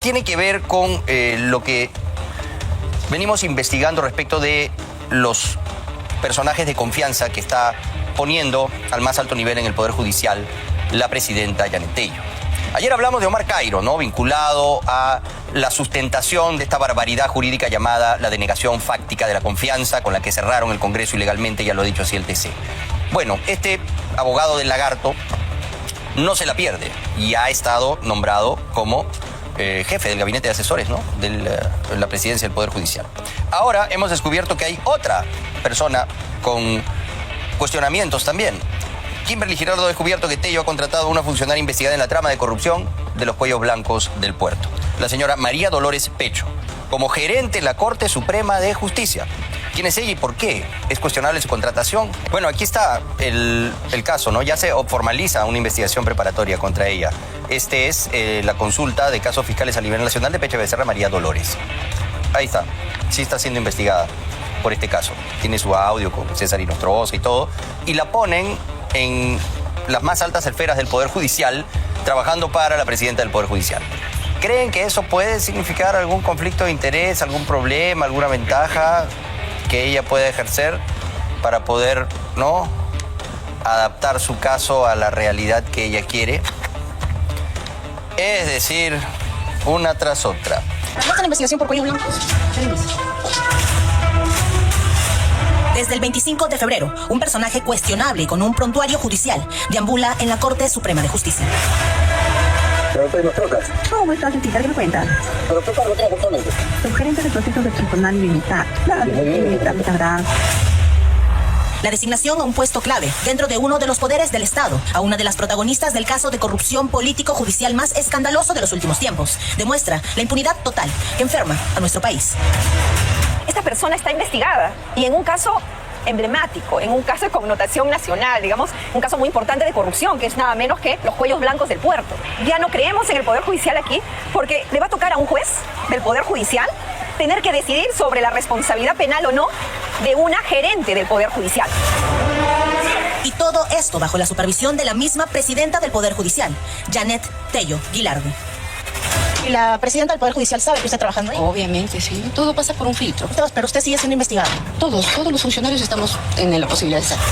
tiene que ver con lo que venimos investigando respecto de los personajes de confianza que está poniendo al más alto nivel en el Poder Judicial la presidenta Janet Tello. Ayer hablamos de Omar Cairo, ¿no? Vinculado a la sustentación de esta barbaridad jurídica llamada la denegación fáctica de la confianza, con la que cerraron el Congreso ilegalmente, ya lo ha dicho así el TC. Bueno, este abogado del lagarto no se la pierde y ha estado nombrado como jefe del gabinete de asesores, ¿no? De la presidencia del Poder Judicial. Ahora hemos descubierto que hay otra persona con cuestionamientos también. Kimberly Giraldo ha descubierto que Tello ha contratado a una funcionaria investigada en la trama de corrupción de los cuellos blancos del puerto, la señora María Dolores Pecho, como gerente en la Corte Suprema de Justicia. ¿Quién es ella y por qué? ¿Es cuestionable su contratación? Bueno, aquí está el caso, ¿no? Ya se formaliza una investigación preparatoria contra ella. Este es la consulta de casos fiscales a nivel nacional de Pecho Becerra María Dolores. Ahí está. Sí está siendo investigada por este caso. Tiene su audio con César Inostroza y todo. Y la ponen en las más altas esferas del Poder Judicial, trabajando para la presidenta del Poder Judicial. ¿Creen que eso puede significar algún conflicto de interés, algún problema, alguna ventaja que ella pueda ejercer para poder, ¿no?, adaptar su caso a la realidad que ella quiere? Es decir, una tras otra. ¿No está la investigación por cuellos blancos? Desde el 25 de febrero, un personaje cuestionable y con un prontuario judicial deambula en la Corte Suprema de Justicia. ¿Cómo estás, Cecilia? ¿Qué me cuentas? ¿Pero qué cargo tiene actualmente? Subgerente de procesos de personal militar. Muchas gracias. La designación a un puesto clave dentro de uno de los poderes del Estado, a una de las protagonistas del caso de corrupción político-judicial más escandaloso de los últimos tiempos, demuestra la impunidad total que enferma a nuestro país. Esta persona está investigada y en un caso emblemático, en un caso de connotación nacional, digamos, un caso muy importante de corrupción, que es nada menos que los cuellos blancos del puerto. Ya no creemos en el Poder Judicial aquí porque le va a tocar a un juez del Poder Judicial tener que decidir sobre la responsabilidad penal o no de una gerente del Poder Judicial. Y todo esto bajo la supervisión de la misma presidenta del Poder Judicial, Janet Tello Guilardo. ¿Y la presidenta del Poder Judicial sabe que usted está trabajando ahí? Obviamente, sí. Todo pasa por un filtro. Pero usted sigue siendo investigado. Todos los funcionarios estamos en la posibilidad de salir.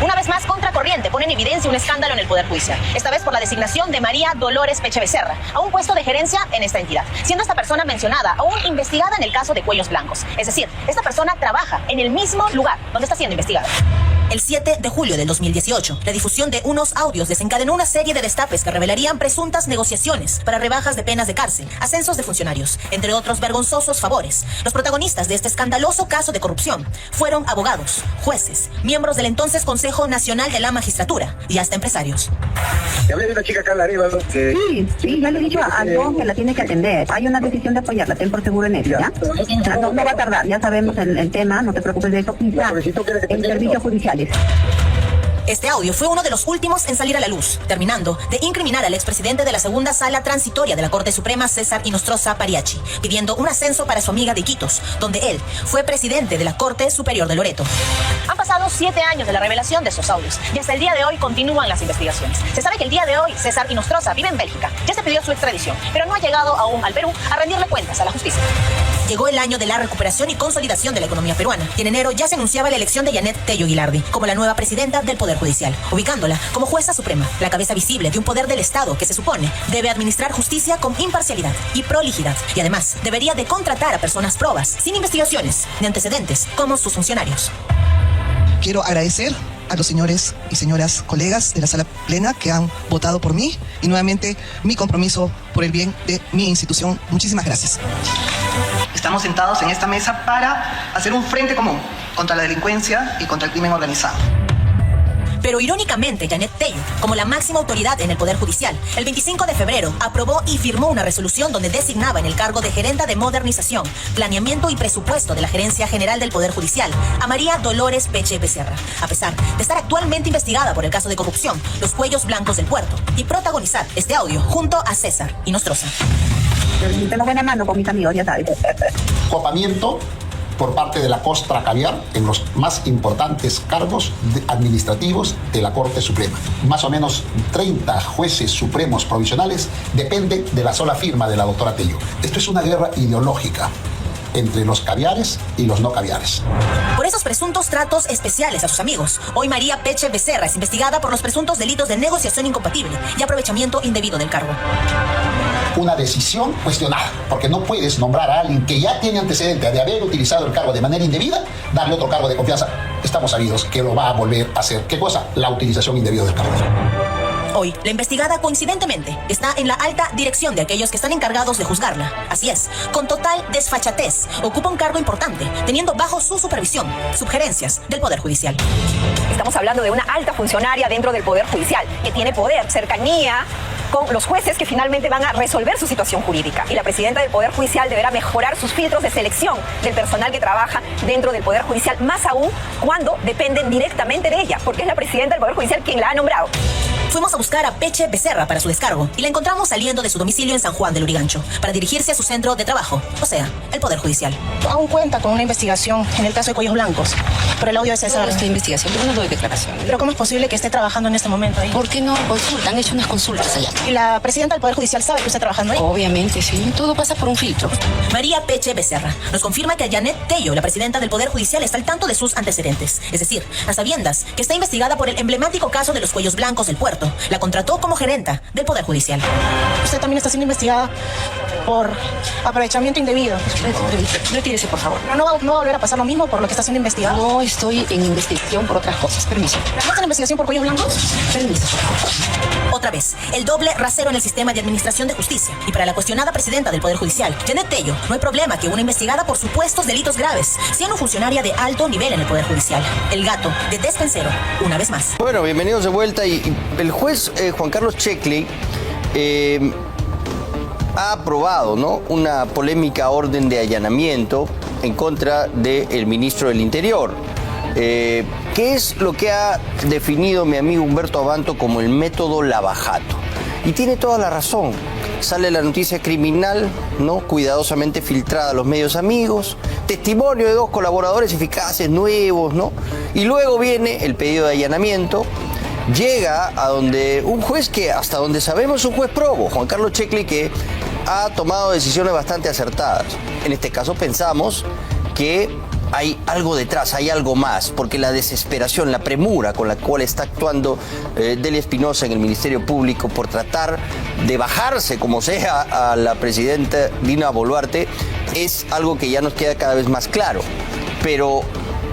Una vez más, Contracorriente pone en evidencia un escándalo en el Poder Judicial. Esta vez por la designación de María Dolores Peche Becerra a un puesto de gerencia en esta entidad, siendo esta persona mencionada aún investigada en el caso de cuellos blancos. Es decir, esta persona trabaja en el mismo lugar donde está siendo investigada. El 7 de julio del 2018, la difusión de unos audios desencadenó una serie de destapes que revelarían presuntas negociaciones para rebajas de penas de cárcel, ascensos de funcionarios, entre otros vergonzosos favores. Los protagonistas de este escandaloso caso de corrupción fueron abogados, jueces, miembros del entonces Consejo Nacional de la Magistratura y hasta empresarios. Te hablé de una chica Carla Arevalo que... Sí, ya le he dicho a John que la tiene que atender. Hay una decisión de apoyarla, ten por seguro en eso, ¿ya? No va a tardar, ya sabemos el tema, no te preocupes de eso. Quizá en servicios judiciales. Este audio fue uno de los últimos en salir a la luz, terminando de incriminar al expresidente de la segunda sala transitoria de la Corte Suprema, César Inostroza Pariachi, pidiendo un ascenso para su amiga de Iquitos, donde él fue presidente de la Corte Superior de Loreto. Han pasado 7 años de la revelación de estos audios y hasta el día de hoy continúan las investigaciones. Se sabe que el día de hoy César Inostroza vive en Bélgica, ya se pidió su extradición, pero no ha llegado aún al Perú a rendirle cuentas a la justicia. Llegó el año de la recuperación y consolidación de la economía peruana y en enero ya se anunciaba la elección de Janet Tello Guilardi como la nueva presidenta del Poder Judicial, ubicándola como jueza suprema, la cabeza visible de un poder del Estado que se supone debe administrar justicia con imparcialidad y prolijidad y además debería de contratar a personas probas, sin investigaciones ni antecedentes, como sus funcionarios. Quiero agradecer a los señores y señoras colegas de la sala plena que han votado por mí y nuevamente mi compromiso por el bien de mi institución. Muchísimas gracias. Estamos sentados en esta mesa para hacer un frente común contra la delincuencia y contra el crimen organizado. Pero irónicamente, Janet Tello, como la máxima autoridad en el Poder Judicial, el 25 de febrero aprobó y firmó una resolución donde designaba en el cargo de gerenta de modernización, planeamiento y presupuesto de la Gerencia General del Poder Judicial a María Dolores Peche Becerra, a pesar de estar actualmente investigada por el caso de corrupción, los cuellos blancos del puerto, y protagonizar este audio junto a César Inostroza. Tengo buena mano con mis amigos, ya sabes. Copamiento por parte de la costra caviar en los más importantes cargos administrativos de la Corte Suprema. Más o menos 30 jueces supremos provisionales dependen de la sola firma de la doctora Tello. Esto es una guerra ideológica entre los caviares y los no caviares. Por esos presuntos tratos especiales a sus amigos, hoy María Peche Becerra es investigada por los presuntos delitos de negociación incompatible y aprovechamiento indebido del cargo. Una decisión cuestionada, porque no puedes nombrar a alguien que ya tiene antecedente de haber utilizado el cargo de manera indebida, darle otro cargo de confianza. Estamos sabidos que lo va a volver a hacer. ¿Qué cosa? La utilización indebida del cargo. Hoy, la investigada coincidentemente está en la alta dirección de aquellos que están encargados de juzgarla. Así es, con total desfachatez, ocupa un cargo importante, teniendo bajo su supervisión sugerencias del Poder Judicial. Estamos hablando de una alta funcionaria dentro del Poder Judicial, que tiene poder, cercanía con los jueces que finalmente van a resolver su situación jurídica. Y la presidenta del Poder Judicial deberá mejorar sus filtros de selección del personal que trabaja dentro del Poder Judicial, más aún cuando dependen directamente de ella, porque es la presidenta del Poder Judicial quien la ha nombrado. Fuimos a buscar a Peche Becerra para su descargo y la encontramos saliendo de su domicilio en San Juan del Lurigancho para dirigirse a su centro de trabajo, o sea, el Poder Judicial. Aún cuenta con una investigación en el caso de Cuellos Blancos por el audio de César. No, esta investigación, yo no doy declaración. Pero ¿cómo es posible que esté trabajando en este momento ahí? ¿Por qué no consultan? Han hecho unas consultas allá. ¿Y la presidenta del Poder Judicial sabe que está trabajando ahí? Obviamente, sí. Todo pasa por un filtro. María Peche Becerra nos confirma que Janet Tello, la presidenta del Poder Judicial, está al tanto de sus antecedentes. Es decir, a sabiendas que está investigada por el emblemático caso de los Cuellos Blancos del Puerto. La contrató como gerenta del Poder Judicial. Usted también está siendo investigada por aprovechamiento indebido. Retírese, por favor. No va a volver a pasar lo mismo por lo que está siendo investigado. No estoy en investigación por otras cosas. Permiso. ¿No está en investigación por Cuellos Blancos? Permiso. Otra vez, el doble rasero en el sistema de administración de justicia. Y para la cuestionada presidenta del Poder Judicial, Janet Tello, no hay problema que una investigada por supuestos delitos graves sea una funcionaria de alto nivel en el Poder Judicial. El gato de despensero, una vez más. Bueno, bienvenidos de vuelta. Y el juez Juan Carlos Checkley ha aprobado, ¿no?, una polémica orden de allanamiento en contra del ministro del Interior. ¿Qué es lo que ha definido mi amigo Humberto Abanto como el método Lavajato? Y tiene toda la razón. Sale la noticia criminal, ¿no?, cuidadosamente filtrada a los medios amigos, testimonio de 2 colaboradores eficaces nuevos, ¿no? Y luego viene el pedido de allanamiento. Llega a donde un juez que, hasta donde sabemos, es un juez probo, Juan Carlos Checkley, que ha tomado decisiones bastante acertadas. En este caso pensamos que hay algo detrás, hay algo más, porque la desesperación, la premura con la cual está actuando Delia Espinosa en el Ministerio Público por tratar de bajarse como sea a la presidenta Dina Boluarte es algo que ya nos queda cada vez más claro. Pero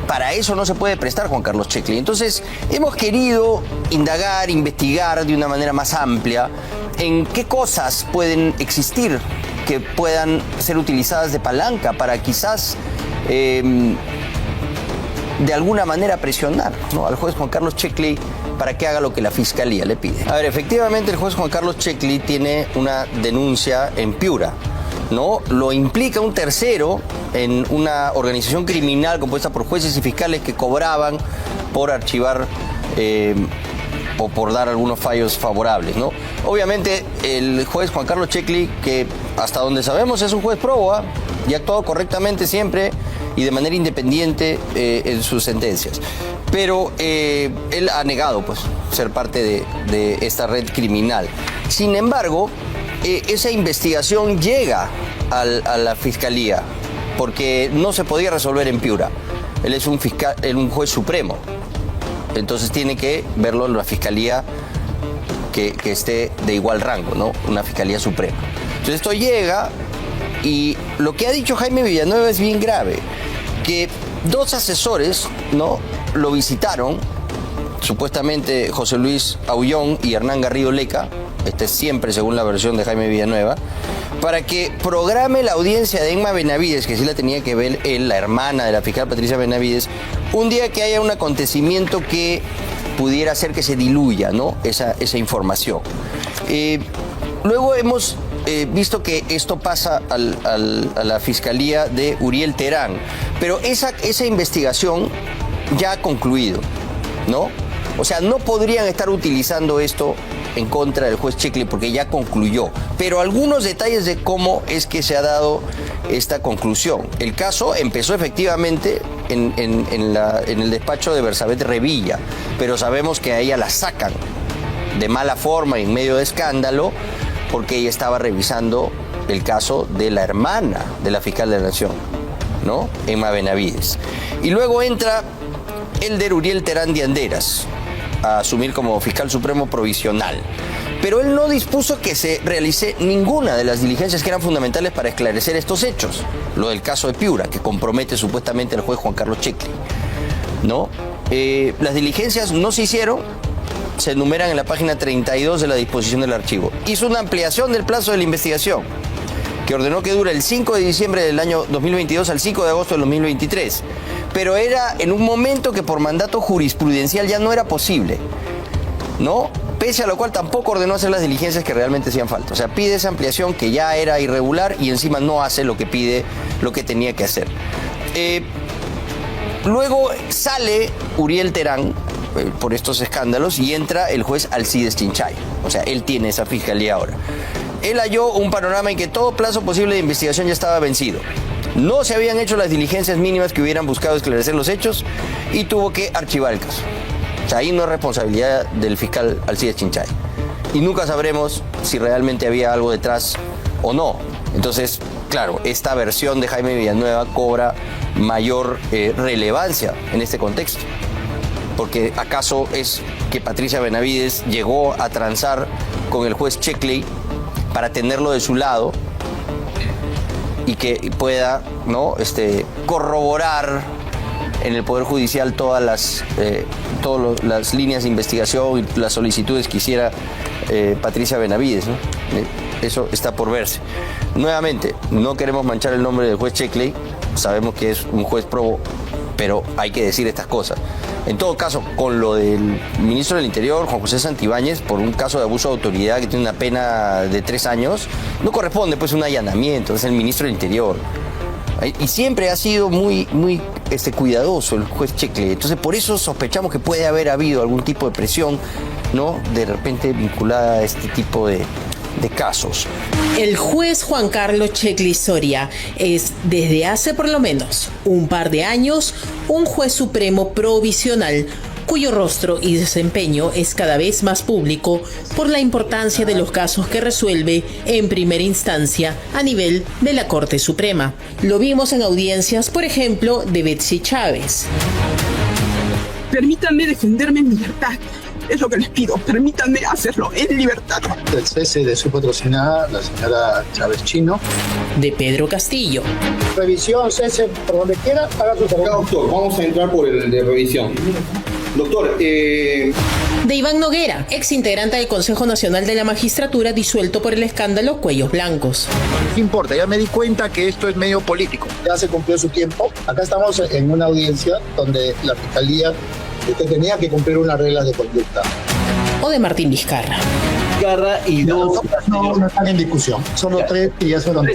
para eso no se puede prestar Juan Carlos Checkley. Entonces, hemos querido indagar, investigar de una manera más amplia en qué cosas pueden existir que puedan ser utilizadas de palanca para quizás de alguna manera presionar, ¿no?, al juez Juan Carlos Checkley para que haga lo que la Fiscalía le pide. A ver, efectivamente el juez Juan Carlos Checkley tiene una denuncia en Piura, ¿no? Lo implica un tercero en una organización criminal compuesta por jueces y fiscales que cobraban por archivar o por dar algunos fallos favorables, ¿no? Obviamente el juez Juan Carlos Checkley, que hasta donde sabemos es un juez probo, y ha actuado correctamente siempre y de manera independiente en sus sentencias. Pero él ha negado, pues, ser parte de esta red criminal. Sin embargo, esa investigación llega a la Fiscalía porque no se podía resolver en Piura. Él es un juez supremo. Entonces tiene que verlo en la Fiscalía que esté de igual rango, ¿no? Una Fiscalía Suprema. Entonces esto llega y lo que ha dicho Jaime Villanueva es bien grave, que 2 asesores, ¿no?, lo visitaron, supuestamente José Luis Aullón y Hernán Garrido Leca, este es siempre según la versión de Jaime Villanueva, para que programe la audiencia de Emma Benavides, que sí la tenía que ver él, la hermana de la fiscal Patricia Benavides, un día que haya un acontecimiento que pudiera hacer que se diluya, ¿no?, esa información. Luego hemos visto que esto pasa a la Fiscalía de Uriel Terán, pero esa investigación ya ha concluido, ¿no? O sea, no podrían estar utilizando esto en contra del juez Checkley porque ya concluyó, pero algunos detalles de cómo es que se ha dado esta conclusión. El caso empezó efectivamente en el despacho de Bersabet Revilla, pero sabemos que a ella la sacan de mala forma y en medio de escándalo porque ella estaba revisando el caso de la hermana de la fiscal de la Nación, ¿no? Emma Benavides. Y luego entra Elder Uriel Terán de Anderas a asumir como fiscal supremo provisional. Pero él no dispuso que se realice ninguna de las diligencias que eran fundamentales para esclarecer estos hechos. Lo del caso de Piura, que compromete supuestamente al juez Juan Carlos Checkley, ¿no? Las diligencias no se hicieron, se enumeran en la página 32 de la disposición del archivo. Hizo una ampliación del plazo de la investigación, que ordenó que dure el 5 de diciembre del año 2022 al 5 de agosto del 2023. Pero era en un momento que por mandato jurisprudencial ya no era posible, ¿no? Pese a lo cual tampoco ordenó hacer las diligencias que realmente hacían falta. O sea, pide esa ampliación que ya era irregular y encima no hace lo que pide, lo que tenía que hacer. Luego sale Uriel Terán por estos escándalos y entra el juez Alcides Chinchay. O sea, él tiene esa fiscalía ahora. Él halló un panorama en que todo plazo posible de investigación ya estaba vencido. No se habían hecho las diligencias mínimas que hubieran buscado esclarecer los hechos y tuvo que archivar el caso. O sea, ahí no es responsabilidad del fiscal Alcides Chinchay. Y nunca sabremos si realmente había algo detrás o no. Entonces, claro, esta versión de Jaime Villanueva cobra mayor relevancia en este contexto. Porque ¿acaso es que Patricia Benavides llegó a transar con el juez Checkley para tenerlo de su lado y que pueda, ¿no?, corroborar en el Poder Judicial todas las líneas de investigación y las solicitudes que hiciera Patricia Benavides, ¿no? Eso está por verse. Nuevamente, no queremos manchar el nombre del juez Checkley, sabemos que es un juez probo, pero hay que decir estas cosas. En todo caso, con lo del ministro del Interior, Juan José Santibáñez, por un caso de abuso de autoridad que tiene una pena de 3 años, no corresponde pues un allanamiento, es el ministro del Interior. Y siempre ha sido muy cuidadoso el juez Checkley. Entonces, por eso sospechamos que puede haber habido algún tipo de presión, ¿no?, de repente vinculada a este tipo de casos. El juez Juan Carlos Checkley Soria es, desde hace por lo menos un par de años, un juez supremo provisional cuyo rostro y desempeño es cada vez más público por la importancia de los casos que resuelve en primera instancia a nivel de la Corte Suprema. Lo vimos en audiencias, por ejemplo, de Betsy Chávez. Permítanme defenderme en libertad. Es lo que les pido, permítanme hacerlo en libertad. El cese de su patrocinada, la señora Chávez Chino. De Pedro Castillo. Revisión, cese, por donde quiera, haga su trabajo. Doctor, vamos a entrar por el de revisión. Doctor, De Iván Noguera, ex integrante del Consejo Nacional de la Magistratura, disuelto por el escándalo Cuellos Blancos. ¿Qué importa? Ya me di cuenta que esto es medio político. Ya se cumplió su tiempo. Acá estamos en una audiencia donde la Fiscalía tenía que cumplir unas reglas de conducta. O de Martín Vizcarra. Y no están en discusión. Solo 3 y ya fueron.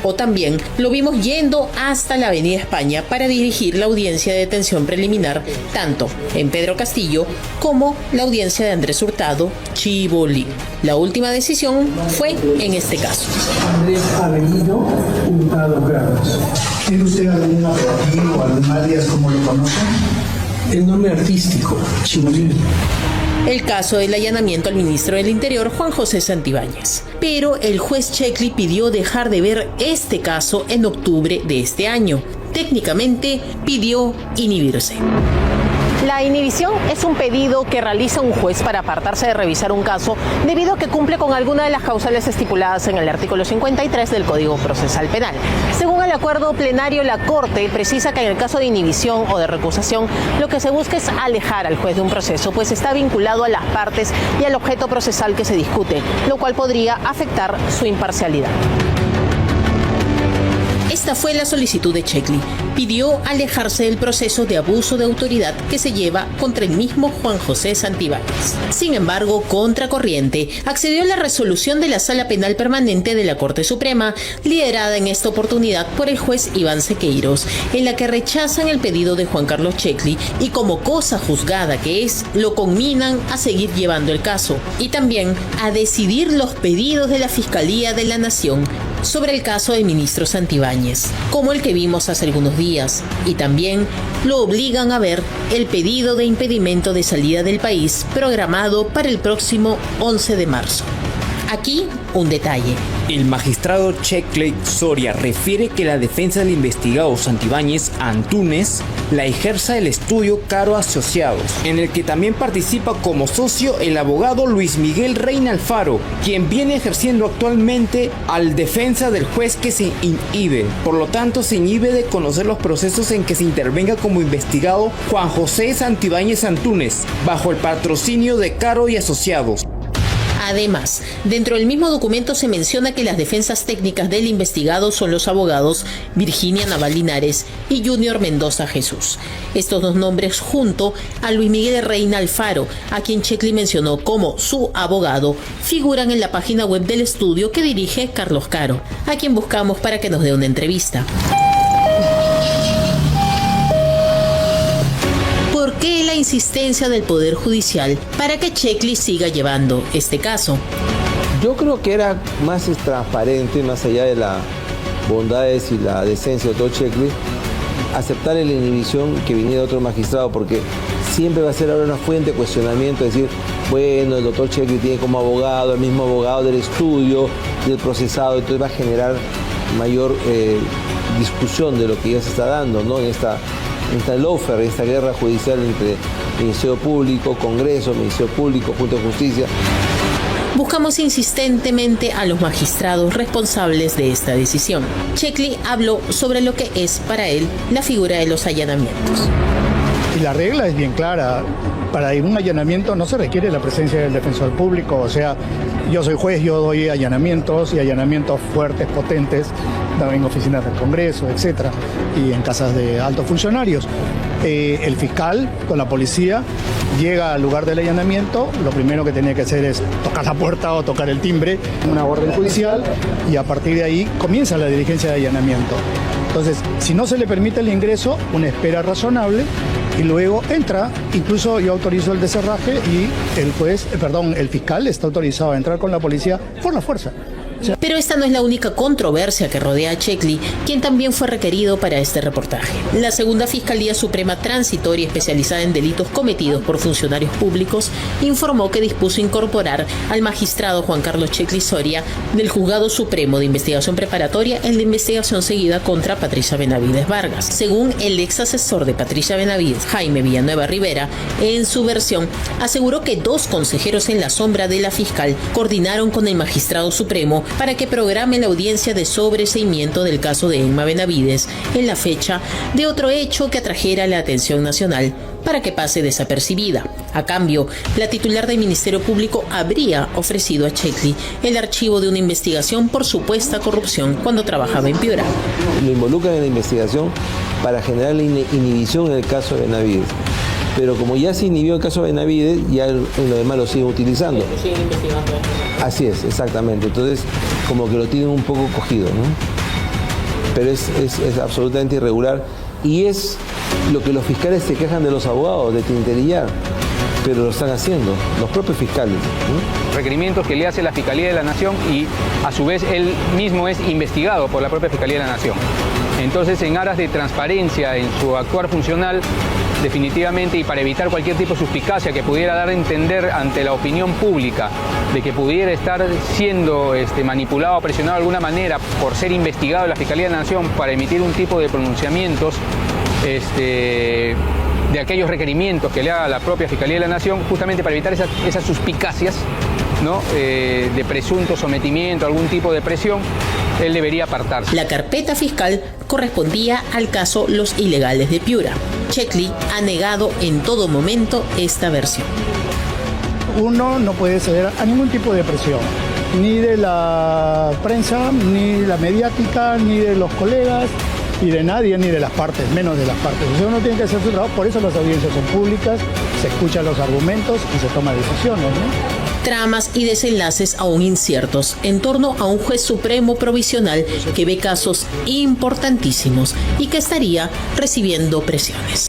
O también lo vimos yendo hasta la Avenida España para dirigir la audiencia de detención preliminar, tanto en Pedro Castillo como la audiencia de Andrés Hurtado Chibolín. La última decisión fue en este caso. Andrés Avenido Hurtado Grados. ¿Tiene usted algún apellido, algún alias como lo conocen? El nombre artístico, Chibolín. El caso del allanamiento al ministro del Interior, Juan José Santibáñez. Pero el juez Checkley pidió dejar de ver este caso en octubre de este año. Técnicamente, pidió inhibirse. La inhibición es un pedido que realiza un juez para apartarse de revisar un caso debido a que cumple con alguna de las causales estipuladas en el artículo 53 del Código Procesal Penal. Según el acuerdo plenario, la Corte precisa que en el caso de inhibición o de recusación, lo que se busca es alejar al juez de un proceso, pues está vinculado a las partes y al objeto procesal que se discute, lo cual podría afectar su imparcialidad. Esta fue la solicitud de Checli. Pidió alejarse del proceso de abuso de autoridad que se lleva contra el mismo Juan José Santibáñez. Sin embargo, contracorriente, accedió a la resolución de la Sala Penal Permanente de la Corte Suprema, liderada en esta oportunidad por el juez Iván Sequeiros, en la que rechazan el pedido de Juan Carlos Checli y, como cosa juzgada que es, lo conminan a seguir llevando el caso y también a decidir los pedidos de la Fiscalía de la Nación sobre el caso del ministro Santibáñez, como el que vimos hace algunos días, y también lo obligan a ver el pedido de impedimento de salida del país programado para el próximo 11 de marzo. Aquí un detalle. El magistrado Checli Soria refiere que la defensa del investigado Santibáñez Antúnez la ejerza el estudio Caro Asociados, en el que también participa como socio el abogado Luis Miguel Reina Alfaro, quien viene ejerciendo actualmente al defensa del juez que se inhibe. Por lo tanto, se inhibe de conocer los procesos en que se intervenga como investigado Juan José Santibáñez Antúnez, bajo el patrocinio de Caro y Asociados. Además, dentro del mismo documento se menciona que las defensas técnicas del investigado son los abogados Virginia Naval Linares y Junior Mendoza Jesús. Estos dos nombres junto a Luis Miguel Reina Alfaro, a quien Checli mencionó como su abogado, figuran en la página web del estudio que dirige Carlos Caro, a quien buscamos para que nos dé una entrevista. ¿Por qué la insistencia del Poder Judicial para que Checli siga llevando este caso? Yo creo que era más transparente, más allá de las bondades y la decencia del doctor Checli, aceptar la inhibición que viniera otro magistrado, porque siempre va a ser ahora una fuente de cuestionamiento, decir, bueno, el doctor Checli tiene como abogado, el mismo abogado del estudio, del procesado, entonces va a generar mayor discusión de lo que ya se está dando, ¿no? En esta lawfare, esta guerra judicial entre Ministerio Público, Congreso, Ministerio Público, Junta de Justicia. Buscamos insistentemente a los magistrados responsables de esta decisión. Checli habló sobre lo que es para él la figura de los allanamientos. Y la regla es bien clara. Para un allanamiento no se requiere la presencia del defensor público. O sea, yo soy juez, yo doy allanamientos y allanamientos fuertes, potentes, también en oficinas del Congreso, etcétera, y en casas de altos funcionarios. El fiscal con la policía llega al lugar del allanamiento, lo primero que tiene que hacer es tocar la puerta o tocar el timbre, una orden judicial, y a partir de ahí comienza la diligencia de allanamiento. Entonces, si no se le permite el ingreso, una espera razonable y luego entra. Incluso yo autorizo el deserraje y el fiscal está autorizado a entrar con la policía por la fuerza. Pero esta no es la única controversia que rodea a Checli, quien también fue requerido para este reportaje. La Segunda Fiscalía Suprema Transitoria, especializada en delitos cometidos por funcionarios públicos, informó que dispuso incorporar al magistrado Juan Carlos Checli Soria del Juzgado Supremo de Investigación Preparatoria en la investigación seguida contra Patricia Benavides Vargas. Según el ex asesor de Patricia Benavides, Jaime Villanueva Rivera, en su versión aseguró que 2 consejeros en la sombra de la fiscal coordinaron con el magistrado supremo para que programe la audiencia de sobreseimiento del caso de Emma Benavides en la fecha de otro hecho que atrajera la atención nacional para que pase desapercibida. A cambio, la titular del Ministerio Público habría ofrecido a Checli el archivo de una investigación por supuesta corrupción cuando trabajaba en Piura. Lo involucran en la investigación para generar la inhibición en el caso de Benavides. Pero como ya se inhibió el caso de Benavides, ya en lo demás lo siguen utilizando. Siguen investigando. Así es, exactamente. Entonces, como que lo tienen un poco cogido, ¿no? Pero es absolutamente irregular. Y es lo que los fiscales se quejan de los abogados, de tinterillar. Pero lo están haciendo, los propios fiscales, ¿no? Requerimientos que le hace la Fiscalía de la Nación y, a su vez, él mismo es investigado por la propia Fiscalía de la Nación. Entonces, en aras de transparencia en su actuar funcional, definitivamente, y para evitar cualquier tipo de suspicacia que pudiera dar a entender ante la opinión pública de que pudiera estar siendo manipulado o presionado de alguna manera por ser investigado en la Fiscalía de la Nación para emitir un tipo de pronunciamientos de aquellos requerimientos que le haga la propia Fiscalía de la Nación, justamente para evitar esas suspicacias, ¿no? De presunto sometimiento, algún tipo de presión, él debería apartarse. La carpeta fiscal correspondía al caso Los Ilegales de Piura. Checli ha negado en todo momento esta versión. Uno no puede ceder a ningún tipo de presión. ni de la prensa, ni la mediática, ni de los colegas, y de nadie, ni de las partes, menos de las partes. O sea, uno tiene que hacer su trabajo, por eso las audiencias son públicas, se escuchan los argumentos y se toman decisiones, ¿no? Tramas y desenlaces aún inciertos en torno a un juez supremo provisional que ve casos importantísimos y que estaría recibiendo presiones.